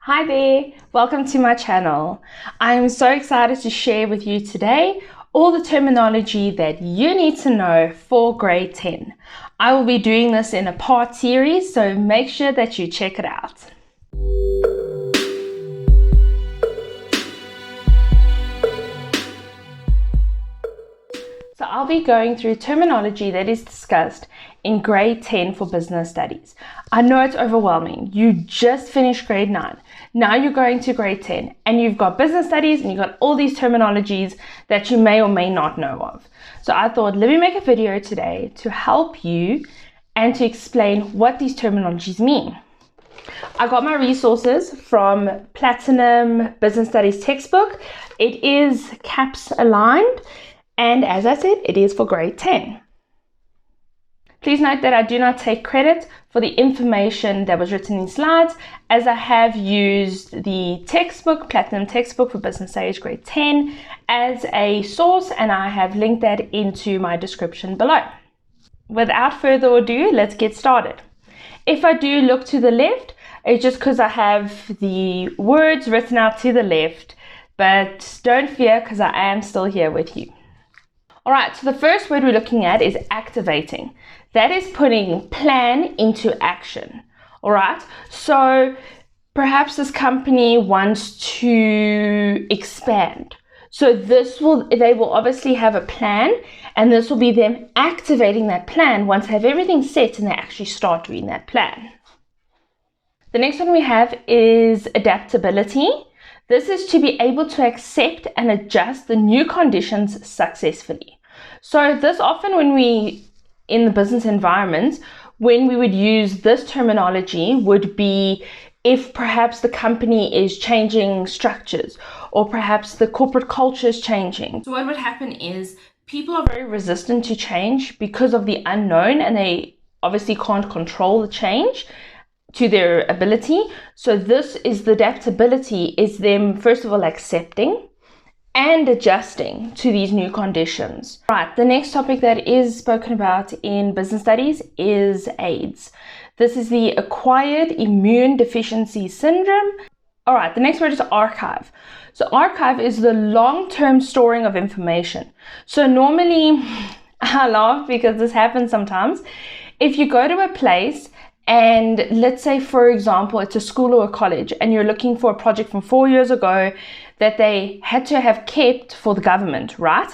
Hi there, welcome to my channel. I'm so excited to share with you today all the terminology that you need to know for grade 10. I will be doing this in a part series, so make sure that you check it out. So I'll be going through terminology that is discussed in grade 10 for business studies. I know it's overwhelming. You just finished grade 9. Now you're going to grade 10 and you've got business studies and you've got all these terminologies that you may or may not know of. So I thought, let me make a video today to help you and to explain what these terminologies mean. I got my resources from Platinum Business Studies textbook. It is CAPS aligned. And as I said, it is for grade 10. Please note that I do not take credit for the information that was written in slides, as I have used the textbook, Platinum textbook for business studies grade 10 as a source, and I have linked that into my description below. Without further ado, let's get started. If I do look to the left, it's just because I have the words written out to the left, but don't fear because I am still here with you. All right, so the first word we're looking at is activating. That is putting plan into action. All right, so perhaps this company wants to expand. So they will obviously have a plan, and this will be them activating that plan once they have everything set and they actually start doing that plan. The next one we have is adaptability. This is to be able to accept and adjust the new conditions successfully. So this often in the business environment, when we would use this terminology would be if perhaps the company is changing structures or perhaps the corporate culture is changing. So what would happen is people are very resistant to change because of the unknown, and they obviously can't control the change to their ability. So this is the adaptability, is them first of all accepting and adjusting to these new conditions. Right, the next topic that is spoken about in business studies is AIDS. This is the acquired immune deficiency syndrome. All right, the next word is archive. So archive is the long-term storing of information. So normally, I laugh because this happens sometimes. If you go to a place and let's say, for example, it's a school or a college and you're looking for a project from 4 years ago that they had to have kept for the government, right?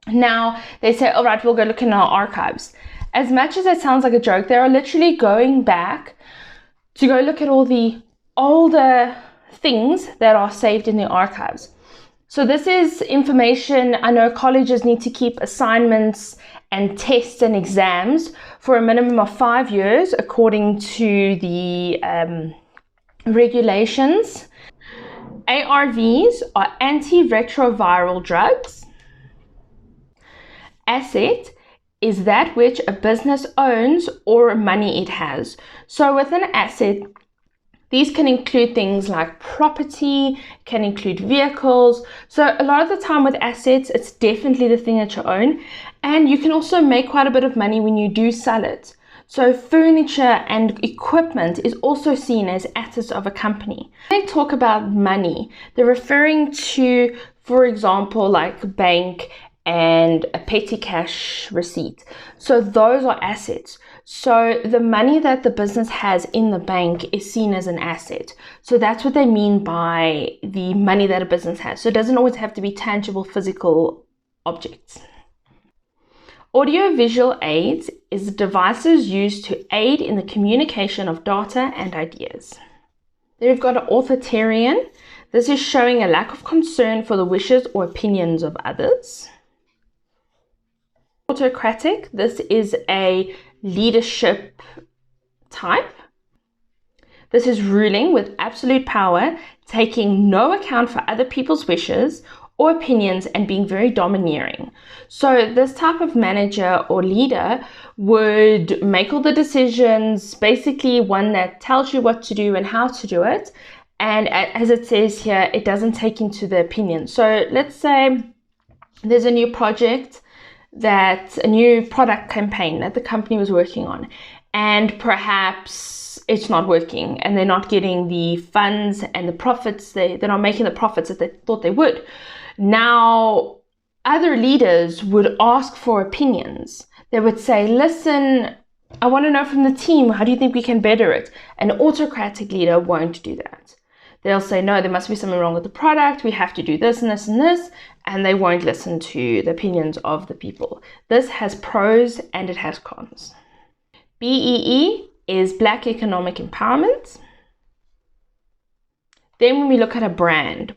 Now they say, all right, we'll go look in our archives. As much as that sounds like a joke, they are literally going back to go look at all the older things that are saved in the archives. So this is information. I know colleges need to keep assignments and tests and exams for a minimum of 5 years according to the regulations. ARVs are antiretroviral drugs. Asset is that which a business owns or money it has. So with an asset, these can include things like property, can include vehicles. So a lot of the time with assets, it's definitely the thing that you own. And you can also make quite a bit of money when you do sell it. So furniture and equipment is also seen as assets of a company. When they talk about money, they're referring to, for example, like bank and a petty cash receipt. So those are assets. So the money that the business has in the bank is seen as an asset. So that's what they mean by the money that a business has. So it doesn't always have to be tangible physical objects. Audiovisual aids is devices used to aid in the communication of data and ideas. Then we've got an authoritarian. This is showing a lack of concern for the wishes or opinions of others. Autocratic, this is a leadership type. This is ruling with absolute power, taking no account for other people's wishes or opinions and being very domineering. So this type of manager or leader would make all the decisions, basically one that tells you what to do and how to do it. And as it says here, it doesn't take into the opinion. So let's say there's a new project, a new product campaign that the company was working on, and perhaps it's not working and they're not getting the funds and the profits, they're not making the profits that they thought they would. Now, other leaders would ask for opinions. They would say, listen, I want to know from the team, how do you think we can better it? An autocratic leader won't do that. They'll say, no, there must be something wrong with the product. We have to do this and this and this. And they won't listen to the opinions of the people. This has pros and it has cons. BEE is Black Economic Empowerment. Then when we look at a brand.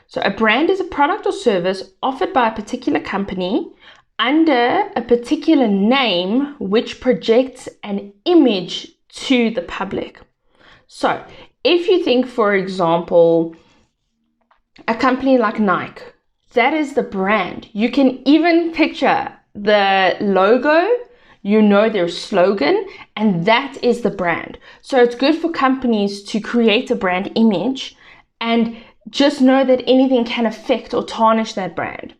So a brand is a product or service offered by a particular company under a particular name which projects an image to the public. So if you think, for example, a company like Nike, that is the brand. You can even picture the logo, you know their slogan, and that is the brand. So it's good for companies to create a brand image and just know that anything can affect or tarnish that brand.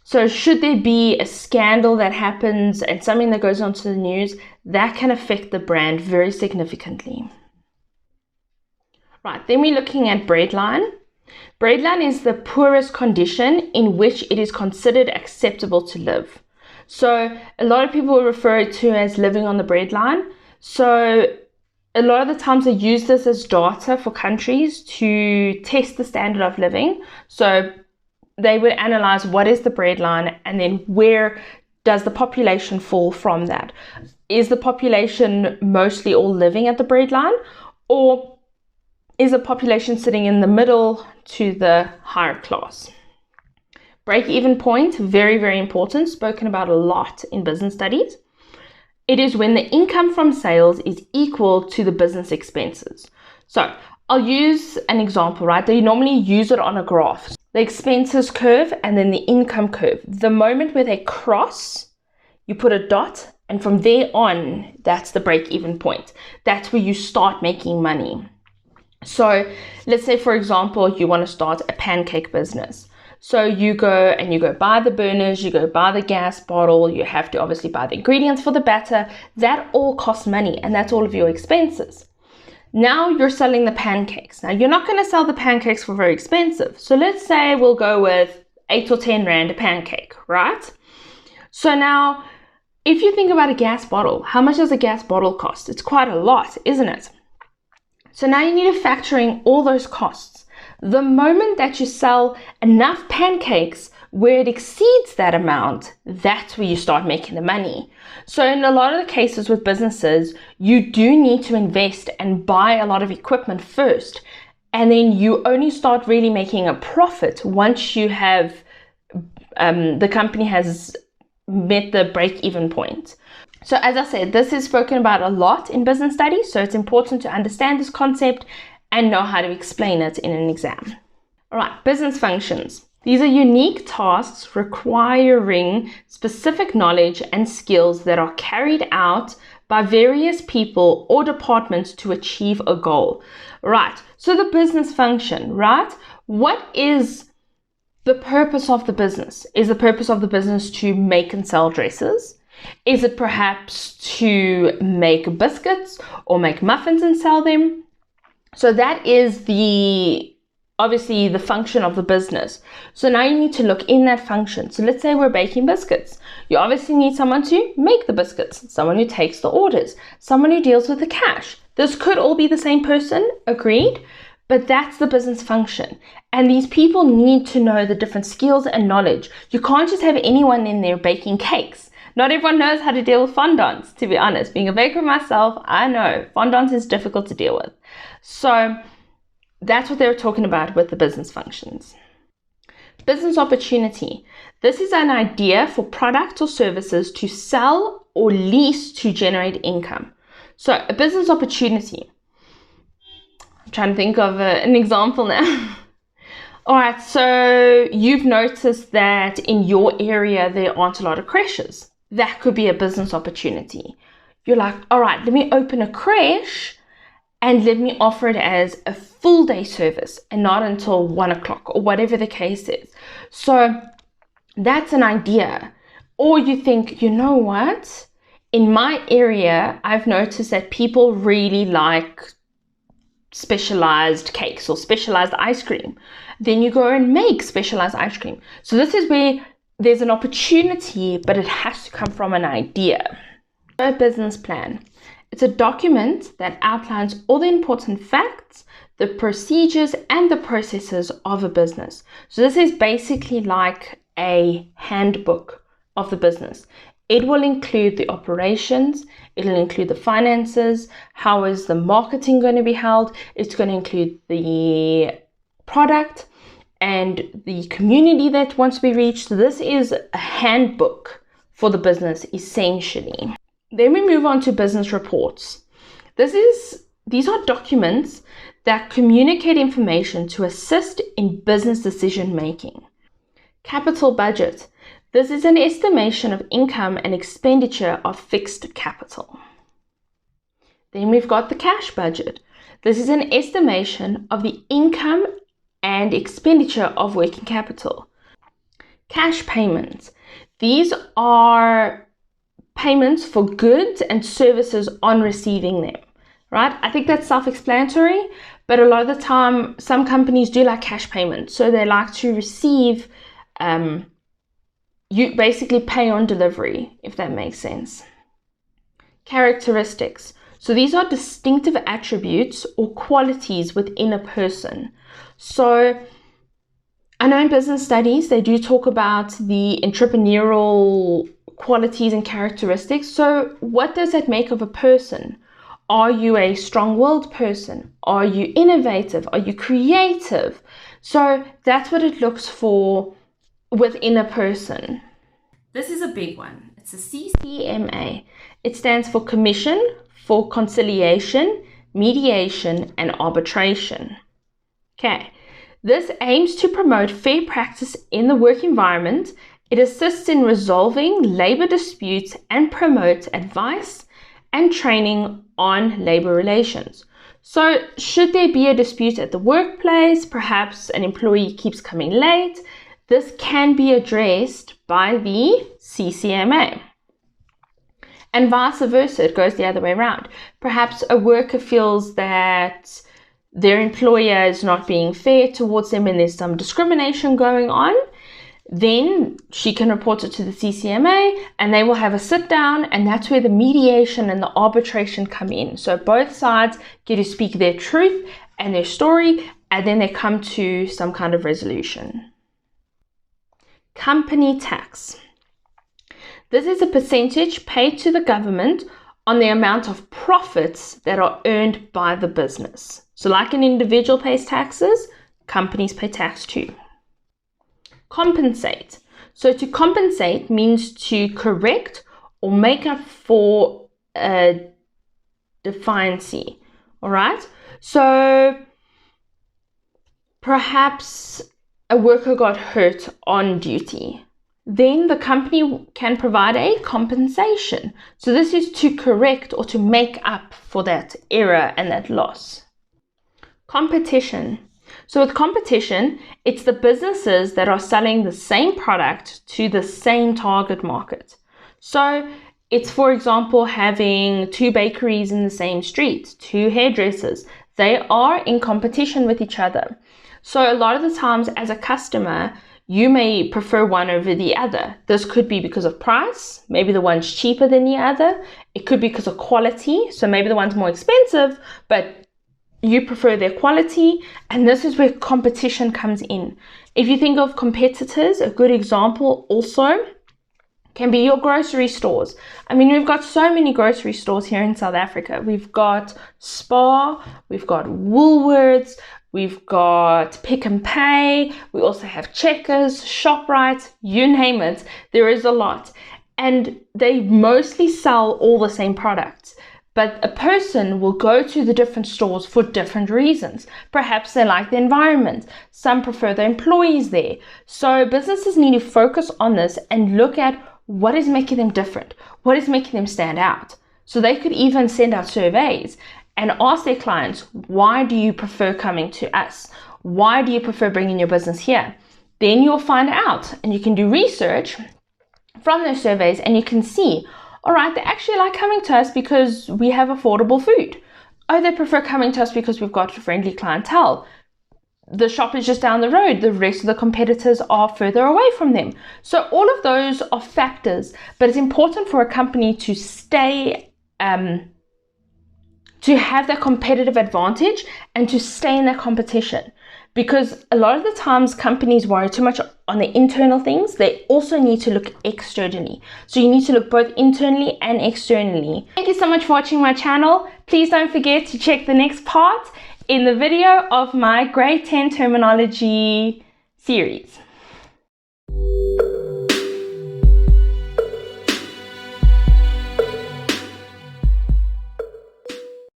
So should there be a scandal that happens and something that goes onto the news, that can affect the brand very significantly. Right, then we're looking at Breadline. Breadline is the poorest condition in which it is considered acceptable to live. So a lot of people refer it to as living on the breadline. So a lot of the times they use this as data for countries to test the standard of living. So they would analyze what is the breadline and then where does the population fall from that. Is the population mostly all living at the breadline, or is the population sitting in the middle to the higher class? Break-even point, very, very important, spoken about a lot in business studies. It is when the income from sales is equal to the business expenses. So I'll use an example, right? They normally use it on a graph. The expenses curve and then the income curve. The moment where they cross, you put a dot, and from there on, that's the break-even point. That's where you start making money. So let's say, for example, you want to start a pancake business. So you go buy the burners, you go buy the gas bottle, you have to obviously buy the ingredients for the batter. That all costs money, and that's all of your expenses. Now you're selling the pancakes. Now you're not going to sell the pancakes for very expensive. So let's say we'll go with 8 or 10 Rand a pancake, right? So now if you think about a gas bottle, how much does a gas bottle cost? It's quite a lot, isn't it? So now you need to factor in all those costs. The moment that you sell enough pancakes where it exceeds that amount, that's where you start making the money. So in a lot of the cases with businesses, you do need to invest and buy a lot of equipment first. And then you only start really making a profit once you have, the company has met the break-even point. So as I said, this is spoken about a lot in business studies, so it's important to understand this concept and know how to explain it in an exam. All right, business functions. These are unique tasks requiring specific knowledge and skills that are carried out by various people or departments to achieve a goal. Right, so the business function, right? What is the purpose of the business? Is the purpose of the business to make and sell dresses? Is it perhaps to make biscuits or make muffins and sell them? So that is obviously the function of the business. So now you need to look in that function. So let's say we're baking biscuits. You obviously need someone to make the biscuits, someone who takes the orders, someone who deals with the cash. This could all be the same person, agreed, but that's the business function. And these people need to know the different skills and knowledge. You can't just have anyone in there baking cakes. Not everyone knows how to deal with fondants, to be honest. Being a baker myself, I know fondant is difficult to deal with. So that's what they're talking about with the business functions. Business opportunity. This is an idea for products or services to sell or lease to generate income. So a business opportunity. I'm trying to think of an example now. All right, so you've noticed that in your area there aren't a lot of creches. That could be a business opportunity. You're like, all right, let me open a creche and let me offer it as a full day service and not until 1 o'clock or whatever the case is. So that's an idea. Or you think, you know what? In my area, I've noticed that people really like specialized cakes or specialized ice cream. Then you go and make specialized ice cream. So this is where there's an opportunity, but it has to come from an idea. A business plan. It's a document that outlines all the important facts, the procedures, and the processes of a business. So this is basically like a handbook of the business. It will include the operations, it'll include the finances, how is the marketing going to be held, it's going to include the product and the community that wants to be reached. So this is a handbook for the business, essentially. Then we move on to business reports. These are documents that communicate information to assist in business decision making. Capital budget. This is an estimation of income and expenditure of fixed capital. Then we've got the cash budget. This is an estimation of the income and expenditure of working capital. Cash payments. These are payments for goods and services on receiving them, right? I think that's self-explanatory, but a lot of the time, some companies do like cash payments. So they like to receive, you basically pay on delivery, if that makes sense. Characteristics. So these are distinctive attributes or qualities within a person. So I know in business studies, they do talk about the entrepreneurial qualities and characteristics. So what does that make of a person? Are you a strong-willed person? Are you innovative? Are you creative? So that's what it looks for within a person. This is a big one. It's a CCMA. It stands for Commission for Conciliation, Mediation, and Arbitration. Okay. This aims to promote fair practice in the work environment. It assists in resolving labor disputes and promotes advice and training on labor relations. So should there be a dispute at the workplace, perhaps an employee keeps coming late, this can be addressed by the CCMA. And vice versa, it goes the other way around. Perhaps a worker feels that their employer is not being fair towards them and there's some discrimination going on, then she can report it to the CCMA and they will have a sit down, and that's where the mediation and the arbitration come in. So both sides get to speak their truth and their story, and then they come to some kind of resolution. Company tax. This is a percentage paid to the government on the amount of profits that are earned by the business. So like an individual pays taxes, companies pay tax too. Compensate. So to compensate means to correct or make up for a deficiency. All right. So perhaps a worker got hurt on duty. Then the company can provide a compensation. So this is to correct or to make up for that error and that loss. Competition. So with competition, it's the businesses that are selling the same product to the same target market. So it's, for example, having two bakeries in the same street, two hairdressers. They are in competition with each other. So a lot of the times as a customer, you may prefer one over the other. This could be because of price. Maybe the one's cheaper than the other. It could be because of quality. So maybe the one's more expensive, but you prefer their quality. And this is where competition comes in. If you think of competitors, a good example also can be your grocery stores. I mean, we've got so many grocery stores here in South Africa. We've got Spar, we've got Woolworths, we've got Pick n Pay, we also have Checkers, ShopRite, you name it. There is a lot. And they mostly sell all the same products. But a person will go to the different stores for different reasons. Perhaps they like the environment. Some prefer the employees there. So businesses need to focus on this and look at what is making them different, what is making them stand out. So they could even send out surveys and ask their clients, why do you prefer coming to us? Why do you prefer bringing your business here? Then you'll find out, and you can do research from those surveys and you can see, All right, they actually like coming to us because we have affordable food. Oh, they prefer coming to us because we've got friendly clientele. The shop is just down the road. The rest of the competitors are further away from them. So all of those are factors, but it's important for a company to stay, to have that competitive advantage and to stay in that competition. Because a lot of the times companies worry too much on the internal things. They also need to look externally. So you need to look both internally and externally. Thank you so much for watching my channel. Please don't forget to check the next part in the video of my grade 10 terminology series.